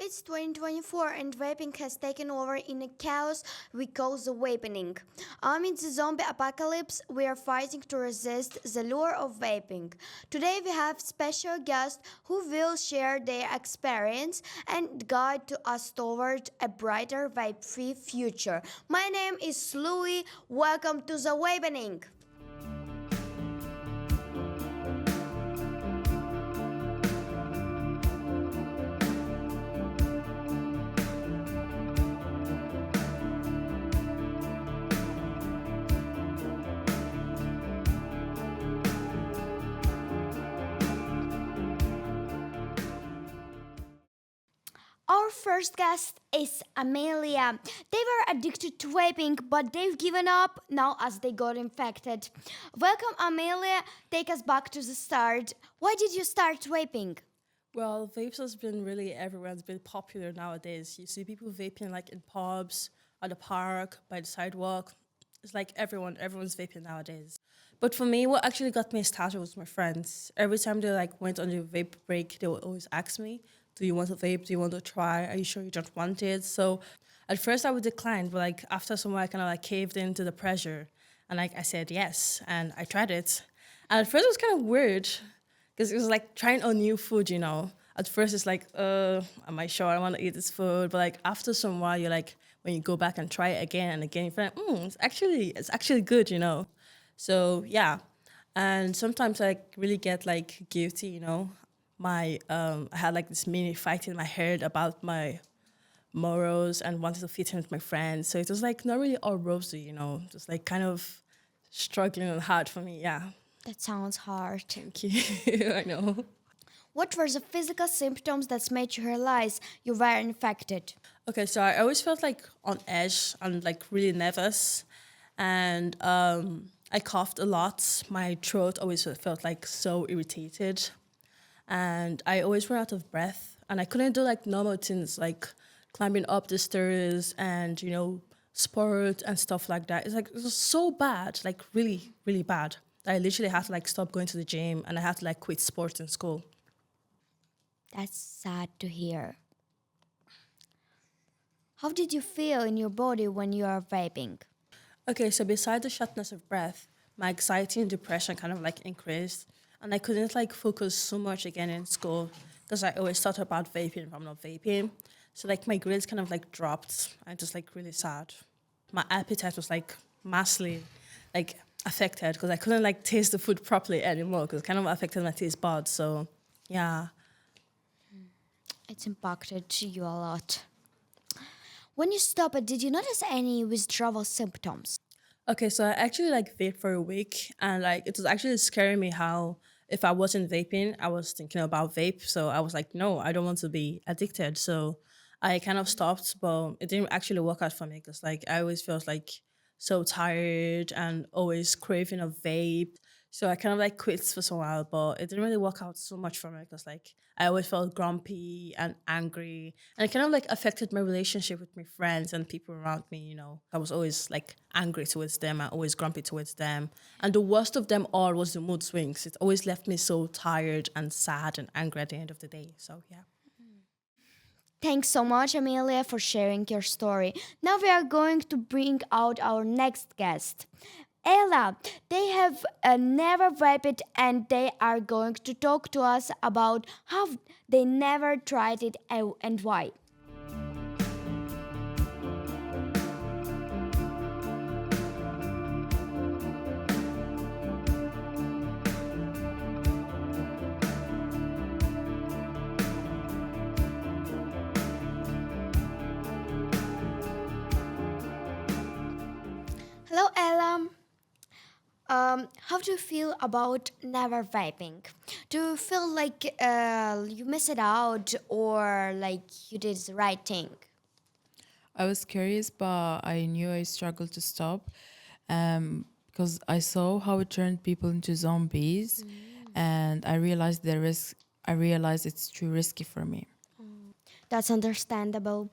it's 2024 and vaping has taken over in a chaos we call the vapening. Amid the zombie apocalypse, we are fighting to resist the lure of vaping. Today we have special guests who will share their experience and guide to us toward a brighter vape-free future. My name is Louie. Welcome to the vapening. Our first guest is Amelia. They were addicted to vaping, but they've given up now as they got infected. Welcome, Amelia. Take us back to the start. Why did you start vaping? Well, vapes has been really everywhere. It's been popular nowadays. You see people vaping like in pubs, at the park, by the sidewalk. It's like everyone's vaping nowadays. But for me, what actually got me started was my friends. Every time they like went on the vape break, they would always ask me, "Do you want to vape? Do you want to try? Are you sure you don't want it?" So at first I would decline, but like after some while, I kind of like caved into the pressure, and like I said yes, and I tried it. And at first it was kind of weird because it was like trying a new food, you know. At first, it's like, am I sure I want to eat this food? But like after some while, you're like, when you go back and try it again and again, you feel like, it's actually good, you know. So yeah, and sometimes I really get like guilty, you know. I had like this mini fight in my head about my morals and wanted to fit in with my friends. So it was like not really all rosy, you know, just like kind of struggling and hard for me. Yeah, That sounds hard. thank you. I know. What were the physical symptoms that made you realize you were infected? Okay, so I always felt like on edge and like really nervous, and I coughed a lot. My throat always felt like so irritated, and I always ran out of breath, and I couldn't do like normal things like climbing up the stairs and sport and stuff like that. It's like it was so bad, like really really bad. That I literally had to like stop going to the gym, and I had to like quit sports in school. That's sad to hear. How did you feel in your body when you are vaping? Okay, so beside the shortness of breath, my anxiety and depression kind of like increased, and I couldn't like focus so much again in school because I always thought about vaping if I'm not vaping. So like my grades kind of like dropped. I just like really sad. My appetite was like massively like affected because I couldn't like taste the food properly anymore because it kind of affected my taste buds. So yeah. It's impacted you a lot. When you stopped, did you notice any withdrawal symptoms? Okay, so I actually like vaped for a week, and like it was actually scaring me how if I wasn't vaping, I was thinking about vape. So I was like, no, I don't want to be addicted. So I kind of stopped, but it didn't actually work out for me because like I always felt like so tired and always craving a vape. So I kind of like quit for some while, but it didn't really work out so much for me because like I always felt grumpy and angry, and it kind of like affected my relationship with my friends and people around me. You know, I was always like angry towards them and always grumpy towards them. And the worst of them all was the mood swings. It always left me so tired and sad and angry at the end of the day. So yeah. Thanks so much, Amelia, for sharing your story. Now we are going to bring out our next guest. Ella, they have never vaped and they are going to talk to us about how they never tried it and why. Hello, Ella. How do you feel about never vaping? Do you feel like you miss it out or like you did the right thing? I was curious, but I knew I struggled to stop because I saw how it turned people into zombies, and I realized the risk. I realized it's too risky for me. That's understandable.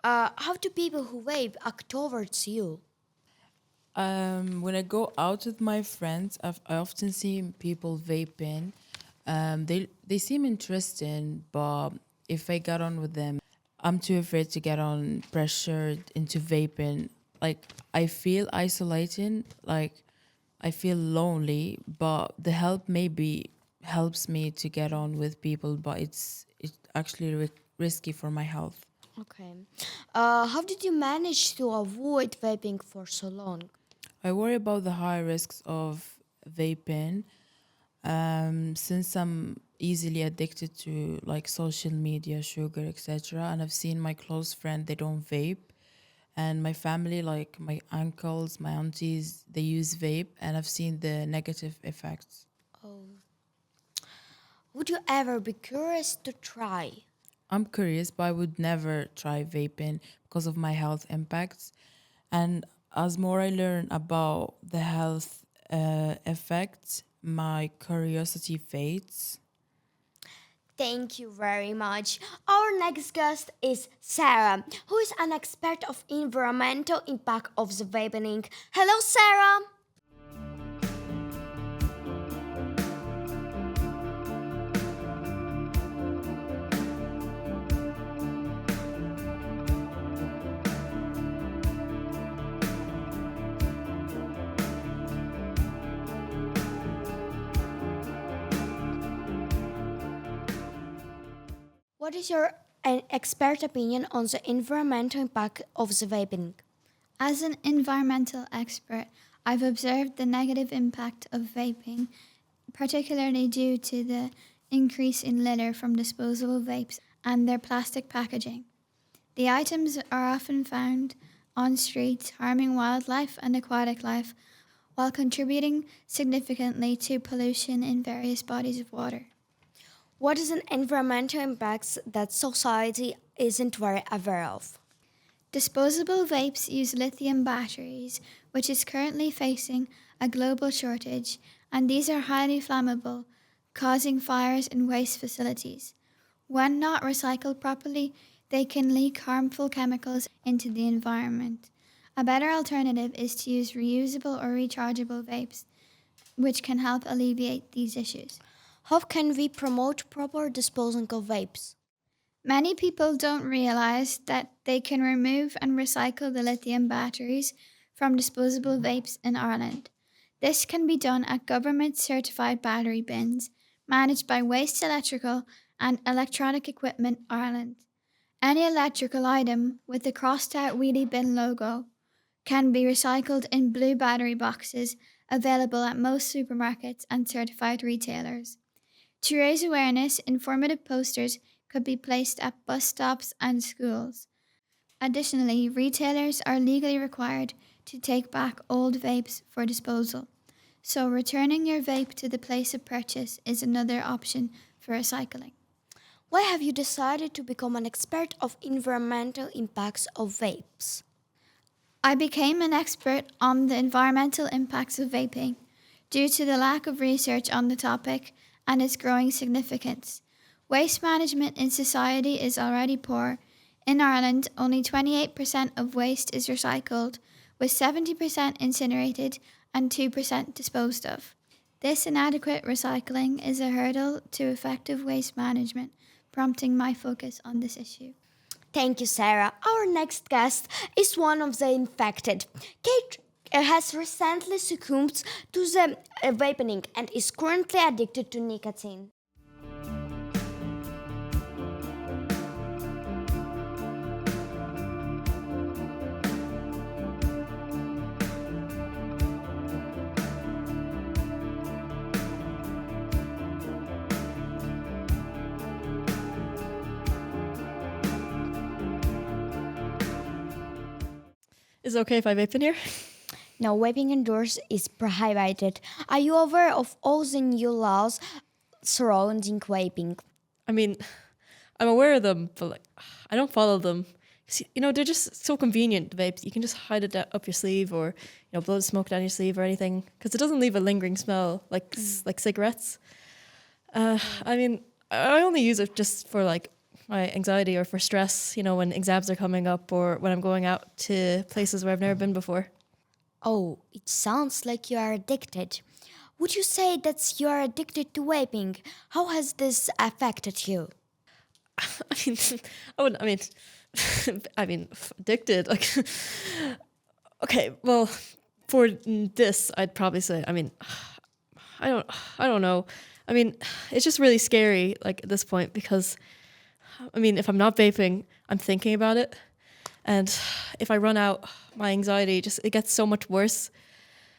How do people who vape act towards you? When I go out with my friends, I often see people vaping. They seem interesting, but if I got on with them, I'm too afraid to get on pressured into vaping. Like I feel isolating, like I feel lonely, but the help maybe helps me to get on with people, but it's actually risky for my health. Okay. How did you manage to avoid vaping for so long? I worry about the high risks of vaping, since I'm easily addicted to like social media, sugar, etc. And I've seen my close friend they don't vape, and my family, like my uncles, my aunties, they use vape, and I've seen the negative effects. Oh. Would you ever be curious to try? I'm curious, but I would never try vaping because of my health impacts. And as more I learn about the health effects, my curiosity fades. Thank you very much. Our next guest is Sarah, who is an expert of environmental impact of the vaping. Hello, Sarah. What is your expert opinion on the environmental impact of the vaping? As an environmental expert, I've observed the negative impact of vaping, particularly due to the increase in litter from disposable vapes and their plastic packaging. The items are often found on streets, harming wildlife and aquatic life, while contributing significantly to pollution in various bodies of water. What is an environmental impacts that society isn't very aware of? Disposable vapes use lithium batteries, which is currently facing a global shortage, and these are highly flammable, causing fires in waste facilities. When not recycled properly, they can leak harmful chemicals into the environment. A better alternative is to use reusable or rechargeable vapes, which can help alleviate these issues. How can we promote proper disposing of vapes? Many people don't realize that they can remove and recycle the lithium batteries from disposable vapes in Ireland. This can be done at government certified battery bins managed by Waste Electrical and Electronic Equipment Ireland. Any electrical item with the crossed out wheelie bin logo can be recycled in blue battery boxes available at most supermarkets and certified retailers. To raise awareness, informative posters could be placed at bus stops and schools. Additionally, retailers are legally required to take back old vapes for disposal. So, returning your vape to the place of purchase is another option for recycling. Why have you decided to become an expert of environmental impacts of vapes? I became an expert on the environmental impacts of vaping due to the lack of research on the topic and its growing significance. Waste management in society is already poor. In Ireland, only 28% of waste is recycled, with 70% incinerated and 2% disposed of. This inadequate recycling is a hurdle to effective waste management, prompting my focus on this issue. Thank you, Sarah. Our next guest is one of the infected. Kate has recently succumbed to the vaping and is currently addicted to nicotine. Is it okay if I vape in here? Now, vaping indoors is prohibited. Are you aware of all the new laws surrounding vaping? I mean, I'm aware of them, but like, I don't follow them. 'Cause, you know, they're just so convenient, the vapes. You can just hide it up your sleeve or, you know, blow the smoke down your sleeve or anything. Because it doesn't leave a lingering smell like like cigarettes. I mean, I only use it just for like my anxiety or for stress, you know, when exams are coming up or when I'm going out to places where I've never been before. Oh, it sounds like you are addicted. Would you say that you are addicted to vaping? How has this affected you? I mean, I wouldn't. I mean, I mean, addicted. Like, okay, well, for this, I'd probably say, I mean, I don't, I don't know. I mean, it's just really scary, like at this point, because I mean, if I'm not vaping, I'm thinking about it, and if I run out, my anxiety just it gets so much worse,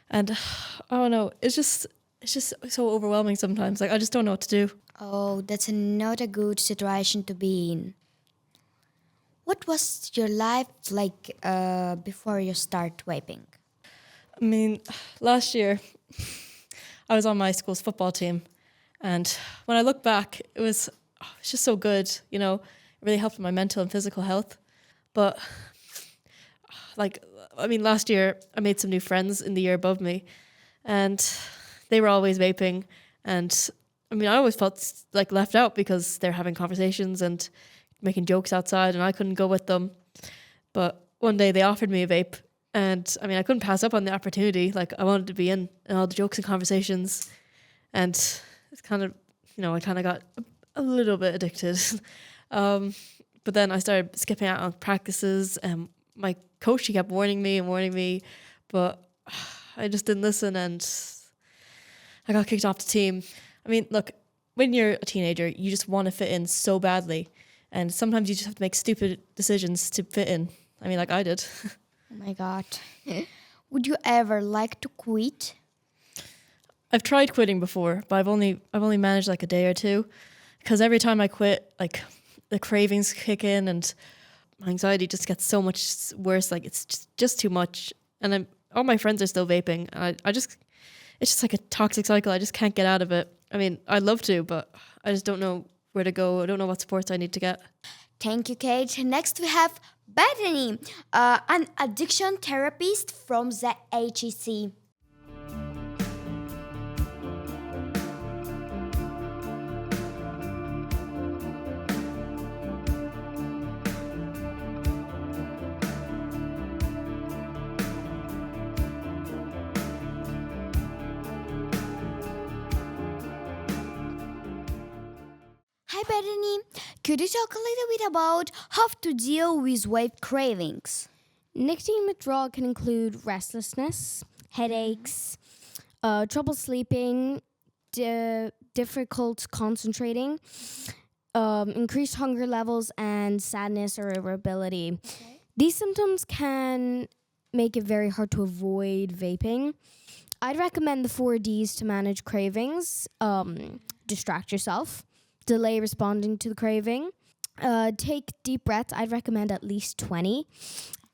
and I don't know. It's just so overwhelming sometimes. Like I just don't know what to do. Oh, that's not a good situation to be in. What was your life like before you start vaping? I mean, last year I was on my school's football team, and when I look back, it's just so good. You know, it really helped with my mental and physical health. But like, I mean, last year I made some new friends in the year above me, and they were always vaping, and I mean, I always felt like left out because they're having conversations and making jokes outside, and I couldn't go with them. But one day they offered me a vape, and I mean, I couldn't pass up on the opportunity. Like, I wanted to be in all the jokes and conversations, and it's kind of, I kind of got a little bit addicted. But then I started skipping out on practices, and my coach, he kept warning me and warning me, but I just didn't listen, and I got kicked off the team. I mean, look, when you're a teenager, you just want to fit in so badly, and sometimes you just have to make stupid decisions to fit in. I mean, like I did. Oh my god. Would you ever like to quit? I've tried quitting before, but I've only managed like a day or two, because every time I quit, like the cravings kick in, and my anxiety just gets so much worse. Like it's just too much, and all my friends are still vaping. I just it's just like a toxic cycle. I just can't get out of it. I mean, I'd love to, but I just don't know where to go. I don't know what supports I need to get. Thank you, Kate. Next, we have Bethany, an addiction therapist from the HEC. Hi, Bethany. Could you talk a little bit about how to deal with vape cravings? Nicotine withdrawal can include restlessness, headaches, trouble sleeping, difficult concentrating, increased hunger levels, and sadness or irritability. Okay. These symptoms can make it very hard to avoid vaping. I'd recommend the 4Ds to manage cravings. Distract yourself, delay responding to the craving, take deep breaths. I'd recommend at least 20.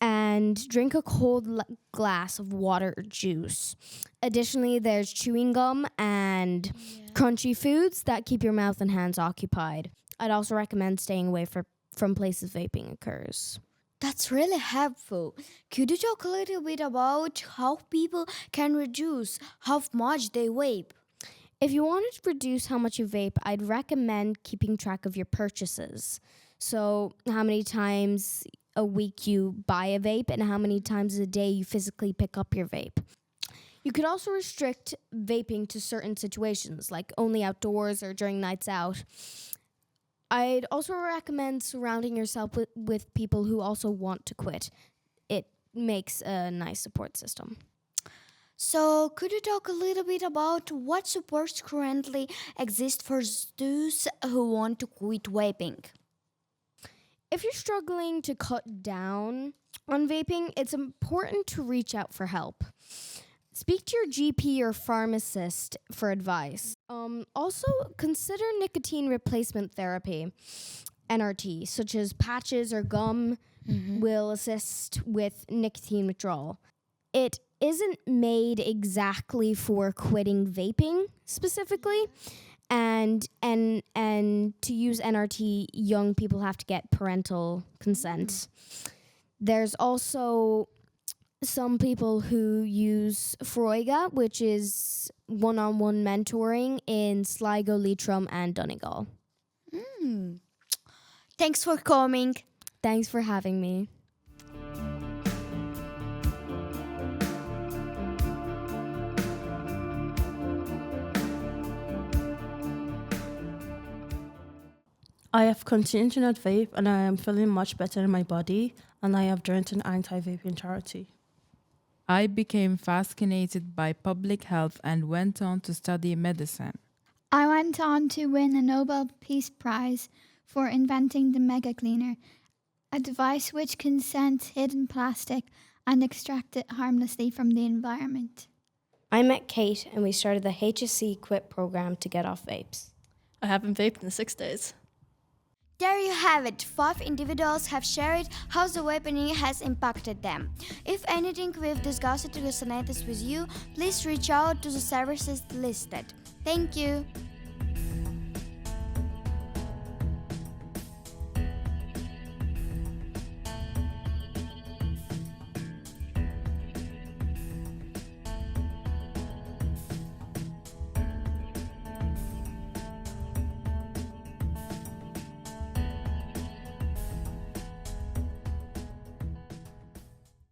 And drink a cold glass of water or juice. Additionally, there's chewing gum and crunchy foods that keep your mouth and hands occupied. I'd also recommend staying away from places vaping occurs. That's really helpful. Could you talk a little bit about how people can reduce how much they vape? If you wanted to reduce how much you vape, I'd recommend keeping track of your purchases. So how many times a week you buy a vape and how many times a day you physically pick up your vape. You could also restrict vaping to certain situations, like only outdoors or during nights out. I'd also recommend surrounding yourself with people who also want to quit. It makes a nice support system. So, could you talk a little bit about what supports currently exist for those who want to quit vaping? If you're struggling to cut down on vaping, it's important to reach out for help. Speak to your GP or pharmacist for advice. Also, consider nicotine replacement therapy, NRT, such as patches or gum will assist with nicotine withdrawal. It isn't made exactly for quitting vaping specifically. And to use NRT, young people have to get parental consent. There's also some people who use Freuga, which is one-on-one mentoring in Sligo, Leitrim, and Donegal. Thanks for coming. Thanks for having me. I have continued to not vape and I am feeling much better in my body, and I have joined an anti-vaping charity. I became fascinated by public health and went on to study medicine. I went on to win a Nobel Peace Prize for inventing the Mega Cleaner, a device which can sense hidden plastic and extract it harmlessly from the environment. I met Kate and we started the HSC Quit program to get off vapes. I haven't vaped in 6 days. There you have it. 5 individuals have shared how the vapening has impacted them. If anything we've discussed resonates with you, please reach out to the services listed. Thank you.